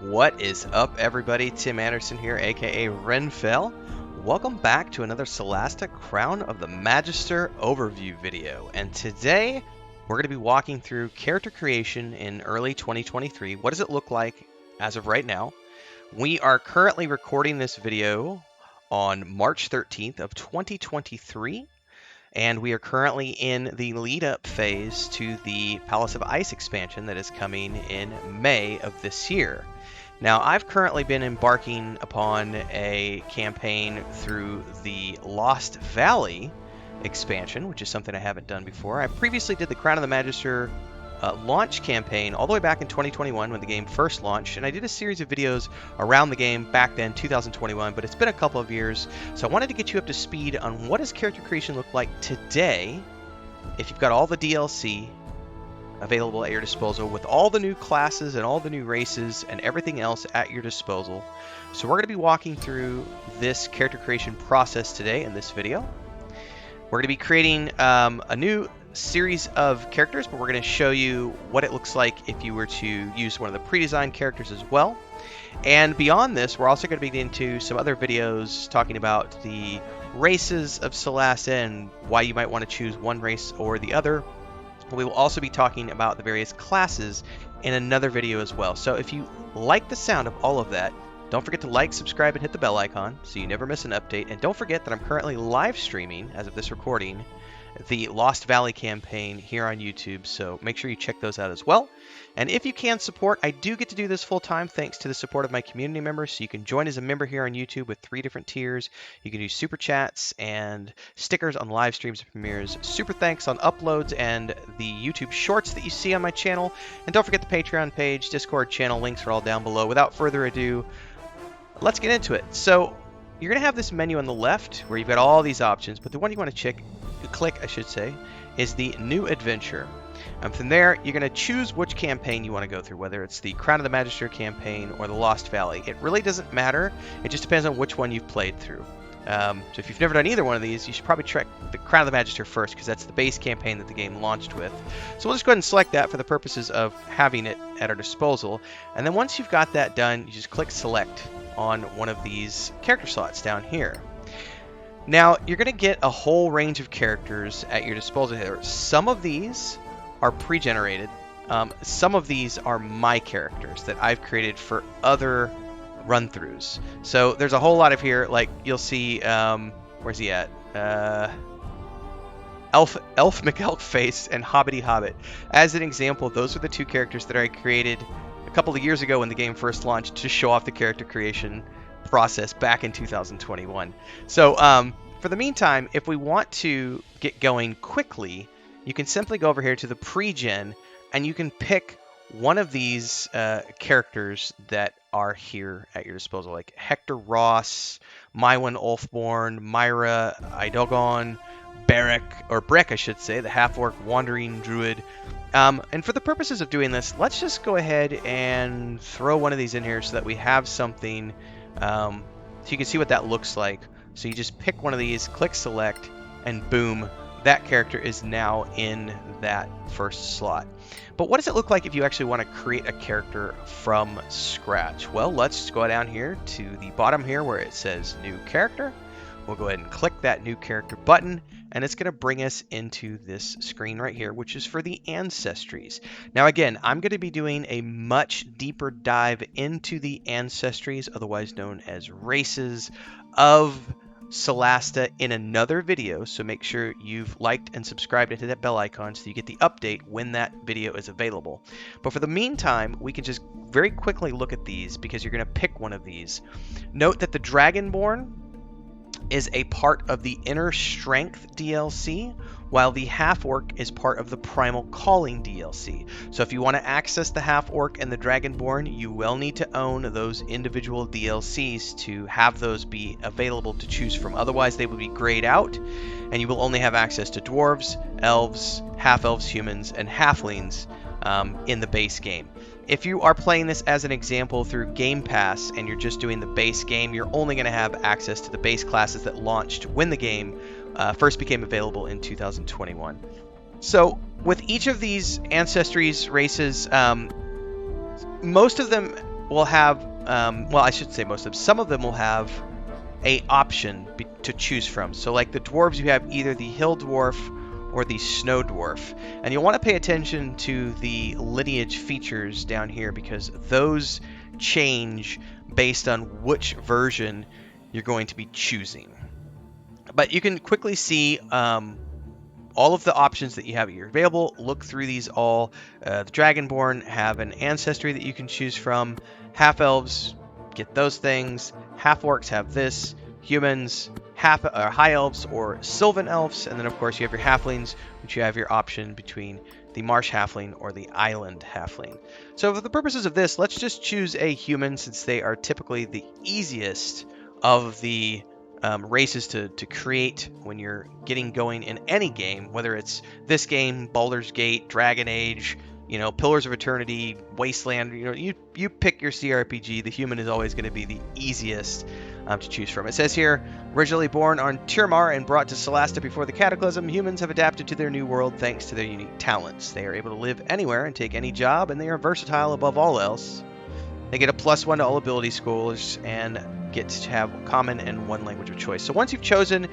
What is up, everybody? Tim Anderson here, aka Renfell. Welcome back to another Solasta Crown of the Magister overview video. And today we're going to be walking through character creation in early 2023. What does it look like as of right now? We are currently recording this video on March 13th of 2023. And we are currently in the lead-up phase to the Palace of Ice expansion that is coming in May of this year. Now, I've currently been embarking upon a campaign through the Lost Valley expansion, which is something I haven't done before. I previously did the Crown of the Magister launch campaign all the way back in 2021 when the game first launched, and I did a series of videos around the game back then, 2021, but it's been a couple of years, so I wanted to get you up to speed on what does character creation look like today if you've got all the DLC available at your disposal with all the new classes and all the new races and everything else at your disposal. So we're going to be walking through this character creation process today in this video. We're going to be creating a new series of characters, but we're going to show you what it looks like if you were to use one of the pre-designed characters as well. And beyond this, we're also going to be getting into some other videos talking about the races of Solasta and why you might want to choose one race or the other. We will also be talking about the various classes in another video as well. So if you like the sound of all of that, don't forget to like, subscribe, and hit the bell icon so you never miss an update. And don't forget that I'm currently live streaming, as of this recording, the Lost Valley campaign here on YouTube, so make sure you check those out as well. And if you can support, I do get to do this full-time thanks to the support of my community members, so you can join as a member here on YouTube with 3 different tiers. You can do super chats and stickers on live streams and premieres, super thanks on uploads and the YouTube shorts that you see on my channel, and don't forget the Patreon page, Discord channel, links are all down below. Without further ado, let's get into it. So you're going to have this menu on the left where you've got all these options, but the one you want to click, is the New Adventure. And from there, you're going to choose which campaign you want to go through, whether it's the Crown of the Magister campaign or the Lost Valley. It really doesn't matter. It just depends on which one you've played through. So if you've never done either one of these, you should probably check the Crown of the Magister first, because that's the base campaign that the game launched with. So we'll just go ahead and select that for the purposes of having it at our disposal. And then once you've got that done, you just click Select on one of these character slots down here. Now, you're going to get a whole range of characters at your disposal here. Some of these are pre-generated. Some of these are my characters that I've created for other run-throughs. So there's a whole lot of here, like you'll see, where's he at? Elf McElfface and Hobbity Hobbit. As an example, those are the 2 characters that I created a couple of years ago when the game first launched to show off the character creation process back in 2021. So for the meantime, if we want to get going quickly, you can simply go over here to the pre-gen and you can pick one of these characters that are here at your disposal, like Hector Ross, Mywin Ulfborn, Myra Idogon, Breck, I should say, the half-orc wandering druid. And for the purposes of doing this, let's just go ahead and throw one of these in here so that we have something so you can see what that looks like. So you just pick one of these, click select, and boom, that character is now in that first slot. But what does it look like if you actually want to create a character from scratch? Well, let's go down here to the bottom here where it says new character. We'll go ahead and click that new character button, and it's going to bring us into this screen right here, which is for the ancestries. Now again, I'm going to be doing a much deeper dive into the ancestries, otherwise known as races of Solasta, in another video, so make sure you've liked and subscribed and hit that bell icon so you get the update when that video is available. But for the meantime, we can just very quickly look at these because you're going to pick one of these. Note that the Dragonborn is a part of the Inner Strength DLC, while the Half-Orc is part of the Primal Calling DLC. So if you want to access the Half-Orc and the Dragonborn, you will need to own those individual DLCs to have those be available to choose from. Otherwise, they will be grayed out, and you will only have access to Dwarves, Elves, Half-Elves, Humans, and Halflings in the base game. If you are playing this as an example through Game Pass and you're just doing the base game, you're only going to have access to the base classes that launched when the game first became available in 2021. So with each of these ancestries races, most of them will have, well, I should say most of them. Some of them will have a option to choose from. So like the dwarves, you have either the hill dwarf or the snow dwarf. And you'll want to pay attention to the lineage features down here because those change based on which version you're going to be choosing. But you can quickly see all of the options that you have here available. Look through these all. The Dragonborn have an ancestry that you can choose from. Half-elves get those things. Half-orcs have this. Humans, high elves or sylvan elves, and then of course you have your halflings, which you have your option between the marsh halfling or the island halfling. So for the purposes of this, let's just choose a human since they are typically the easiest of the races to create when you're getting going in any game, whether it's this game, Baldur's Gate, Dragon Age, you know, Pillars of Eternity, Wasteland. You know, you pick your CRPG. The human is always going to be the easiest to choose from. It says here, originally born on Tirmar and brought to Solasta before the Cataclysm, humans have adapted to their new world thanks to their unique talents. They are able to live anywhere and take any job, and they are versatile above all else. They get a +1 to all ability scores and get to have common and one language of choice. So once you've chosen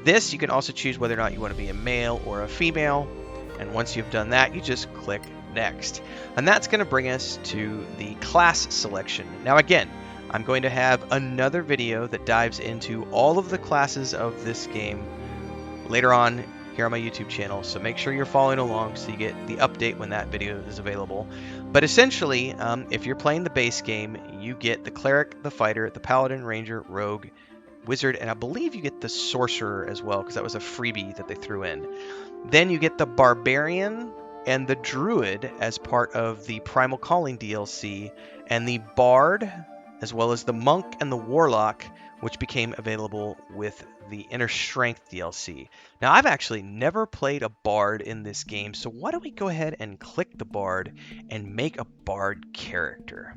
this, you can also choose whether or not you want to be a male or a female. And once you've done that, you just click next. And that's going to bring us to the class selection. Now again, I'm going to have another video that dives into all of the classes of this game later on here on my YouTube channel, so make sure you're following along so you get the update when that video is available. But essentially, if you're playing the base game, you get the cleric, the fighter, the paladin, ranger, rogue, wizard, and I believe you get the sorcerer as well, because that was a freebie that they threw in. Then you get the barbarian and the druid as part of the Primal Calling DLC, and the bard, as well as the monk and the warlock, which became available with the Inner Strength DLC. Now, I've actually never played a bard in this game, so why don't we go ahead and click the bard and make a bard character.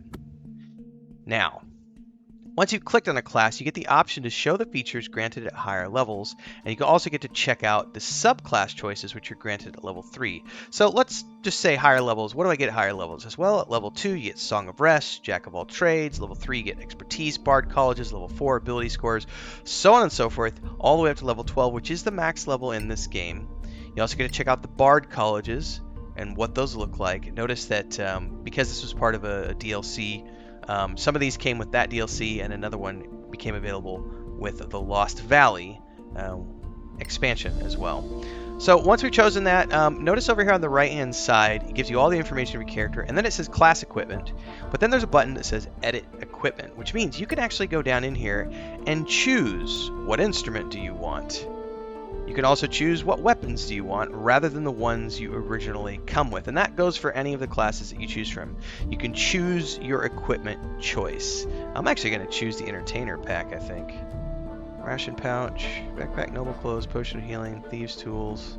Now, once you've clicked on a class, you get the option to show the features granted at higher levels, and you can also get to check out the subclass choices, which are granted at level 3. So let's just say higher levels. What do I get at higher levels? As well, at level 2, you get Song of Rest, Jack of all trades. Level 3, you get Expertise, Bard Colleges. Level 4, Ability Scores, so on and so forth, all the way up to level 12, which is the max level in this game. You also get to check out the Bard Colleges and what those look like. Notice that because this was part of a DLC, some of these came with that DLC, and another one became available with the Lost Valley expansion as well. So once we've chosen that, notice over here on the right-hand side, it gives you all the information of your character, and then it says Class Equipment. But then there's a button that says Edit Equipment, which means you can actually go down in here and choose what instrument do you want. You can also choose what weapons do you want rather than the ones you originally come with, and that goes for any of the classes that you choose from. You can choose your equipment choice. I'm actually going to choose the Entertainer pack, I think. Ration pouch, backpack, noble clothes, potion of healing, thieves' tools.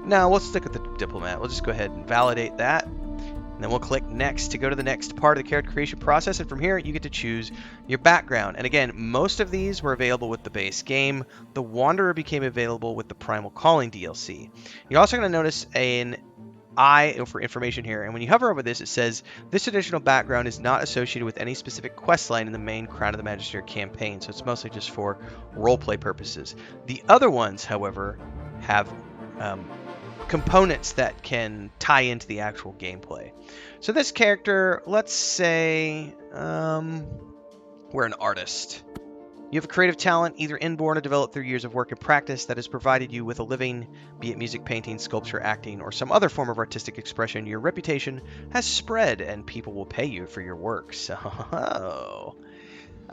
No, we'll stick with the diplomat. We'll just go ahead and validate that. And then we'll click next to go to the next part of the character creation process, and from here you get to choose your background. And again, most of these were available with the base game. The Wanderer became available with the Primal Calling DLC. You're also going to notice an eye for information here, and when you hover over this, it says this additional background is not associated with any specific quest line in the main Crown of the Magister campaign, so it's mostly just for roleplay purposes. The other ones, however, have components that can tie into the actual gameplay. So this character, let's say we're an artist. You have a creative talent, either inborn or developed through years of work and practice, that has provided you with a living, be it music, painting, sculpture, acting, or some other form of artistic expression. Your reputation has spread, and people will pay you for your work. So,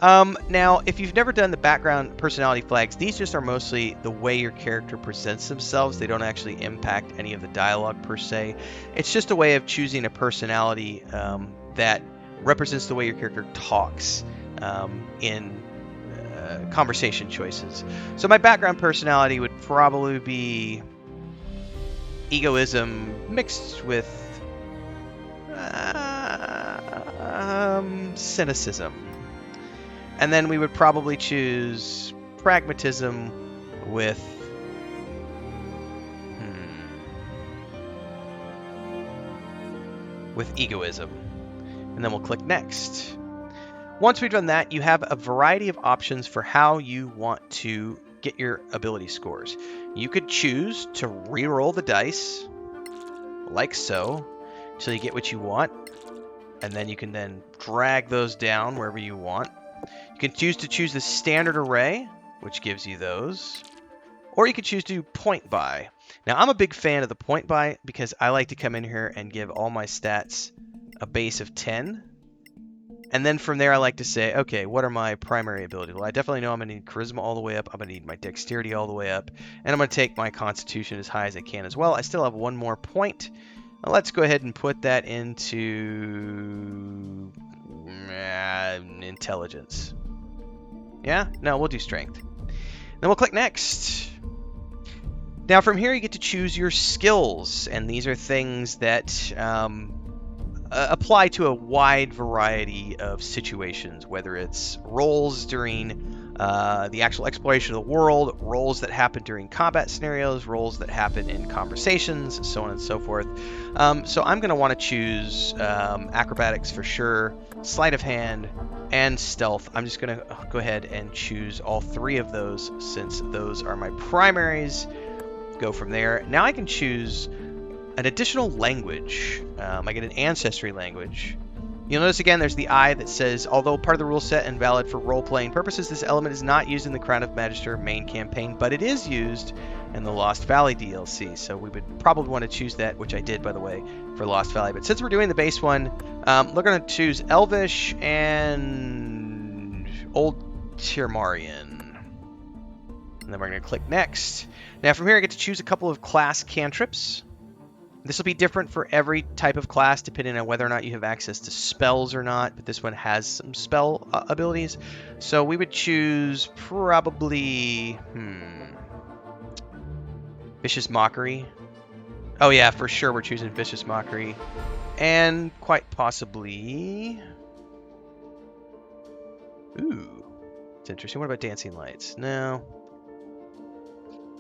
now, if you've never done the background personality flags, these just are mostly the way your character presents themselves. They don't actually impact any of the dialogue per se. It's just a way of choosing a personality that represents the way your character talks in conversation choices. So my background personality would probably be egoism mixed with cynicism. And then we would probably choose pragmatism with egoism. And and then we'll click Next. Once we've done that, you have a variety of options for how you want to get your ability scores. You could choose to re-roll the dice, like so, until you get what you want, and then you can then drag those down wherever you want. You can choose to choose the standard array, which gives you those, or you can choose to point by. Now, I'm a big fan of the point by because I like to come in here and give all my stats a base of 10. And then from there, I like to say, okay, what are my primary abilities? Well, I definitely know I'm going to need Charisma all the way up. I'm going to need my Dexterity all the way up. And I'm going to take my Constitution as high as I can as well. I still have one more point. Now, let's go ahead and put that into Intelligence. Yeah? No, we'll do Strength. Then we'll click Next. Now, from here, you get to choose your skills. And these are things that apply to a wide variety of situations, whether it's roles during the actual exploration of the world, roles that happen during combat scenarios, roles that happen in conversations, so on and so forth. So I'm going to want to choose acrobatics for sure, sleight of hand, and stealth. I'm just going to go ahead and choose all three of those since those are my primaries. Go from there. Now I can choose an additional language. I get an ancestry language. You'll notice again there's the I that says, although part of the rule set and valid for role-playing purposes, this element is not used in the Crown of Magister main campaign, but it is used in the Lost Valley DLC. So we would probably want to choose that, which I did, by the way, for Lost Valley. But since we're doing the base one, we're going to choose Elvish and Old Tirmarian. And then we're going to click Next. Now from here I get to choose a couple of class cantrips. This will be different for every type of class depending on whether or not you have access to spells or not, but this one has some spell abilities. So we would choose probably, Vicious Mockery. Oh yeah, for sure we're choosing Vicious Mockery. And quite possibly, ooh, it's interesting. What about Dancing Lights? No.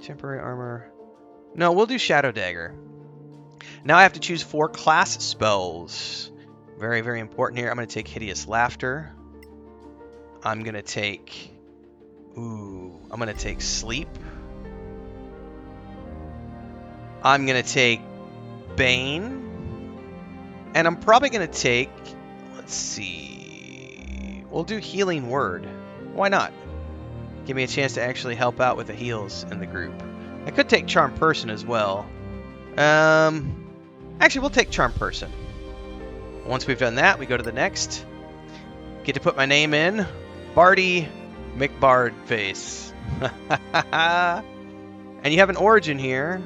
Temporary Armor. No, we'll do Shadow Dagger. Now I have to choose 4 class spells. Very, very important here. I'm going to take Hideous Laughter. I'm going to take... I'm going to take Sleep. I'm going to take Bane. And I'm probably going to take... Let's see... We'll do Healing Word. Why not? Give me a chance to actually help out with the heals in the group. I could take Charm Person as well. Actually, we'll take Charm Person. Once we've done that, we go to the next. Get to put my name in. Barty McBardface. And you have an origin here,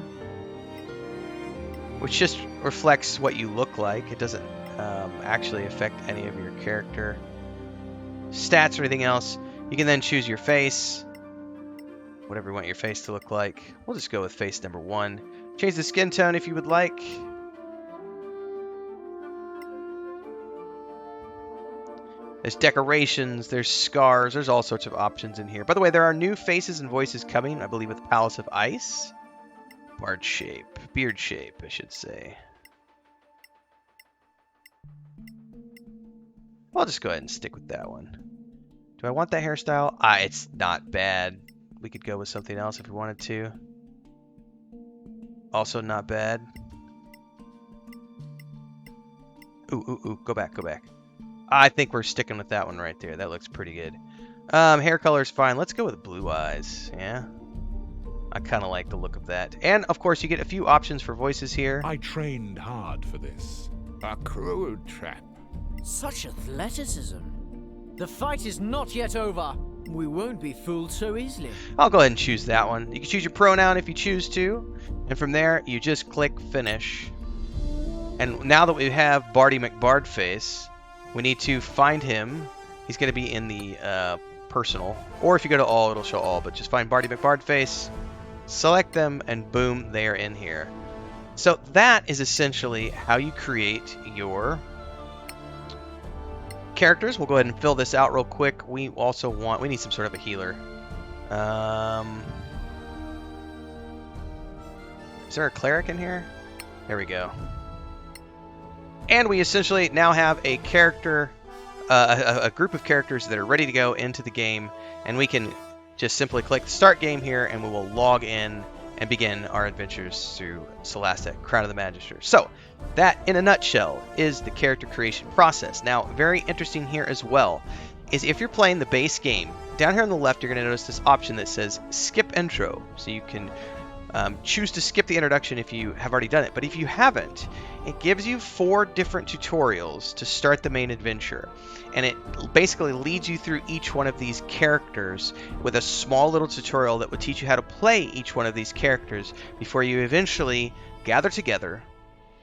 which just reflects what you look like. It doesn't actually affect any of your character stats or anything else. You can then choose your face, whatever you want your face to look like. We'll just go with face number 1. Change the skin tone if you would like. There's decorations, there's scars, there's all sorts of options in here. By the way, there are new faces and voices coming, I believe, with Palace of Ice. Beard shape, I should say. I'll just go ahead and stick with that one. Do I want that hairstyle? It's not bad. We could go with something else if we wanted to. Also not bad. Ooh, go back. I think we're sticking with that one right there. That looks pretty good. Hair color's fine. Let's go with blue eyes, yeah? I kind of like the look of that. And, of course, you get a few options for voices here. I trained hard for this. A cruel trap. Such athleticism. The fight is not yet over. We won't be fooled so easily. I'll go ahead and choose that one. You can choose your pronoun if you choose to. And from there, you just click Finish. And now that we have Barty McBardface, we need to find him. He's going to be in the personal. Or if you go to all, it'll show all. But just find Barty McBardface, select them, and boom, they are in here. So that is essentially how you create your characters. We'll go ahead and fill this out real quick. We need some sort of a healer. Is there a cleric in here? There we go. And we essentially now have a character, a group of characters that are ready to go into the game, and we can just simply click the start game here, and we will log in and begin our adventures through Solasta, Crown of the Magister. So that, in a nutshell, is the character creation process. Now, very interesting here as well is if you're playing the base game, down here on the left, you're going to notice this option that says Skip Intro. So you can choose to skip the introduction if you have already done it. But if you haven't, it gives you 4 different tutorials to start the main adventure. And it basically leads you through each one of these characters with a small little tutorial that will teach you how to play each one of these characters before you eventually gather together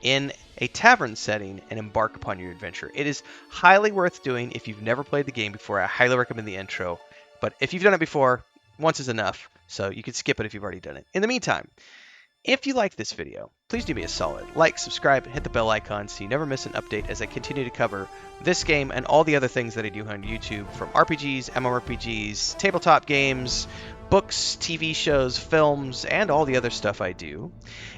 in a tavern setting and embark upon your adventure. It is highly worth doing if you've never played the game before. I highly recommend the intro. But if you've done it before, once is enough. So you can skip it if you've already done it. In the meantime, if you like this video, please do me a solid. Like, subscribe, hit the bell icon so you never miss an update as I continue to cover this game and all the other things that I do on YouTube, from RPGs, MMORPGs, tabletop games, books, TV shows, films, and all the other stuff I do.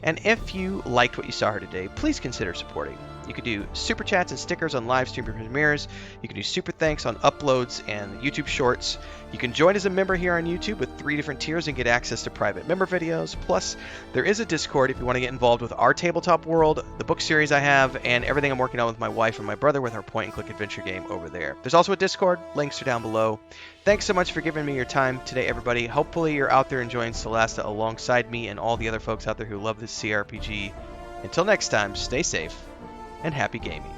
And if you liked what you saw here today, please consider supporting. You can do super chats and stickers on live stream premieres. You can do super thanks on uploads and YouTube shorts. You can join as a member here on YouTube with 3 different tiers and get access to private member videos. Plus, there is a Discord if you want to get involved with our tabletop world, the book series I have, and everything I'm working on with my wife and my brother with our point-and-click adventure game over there. There's also a Discord. Links are down below. Thanks so much for giving me your time today, everybody. Hopefully you're out there enjoying Solasta alongside me and all the other folks out there who love this CRPG. Until next time, stay safe and happy gaming.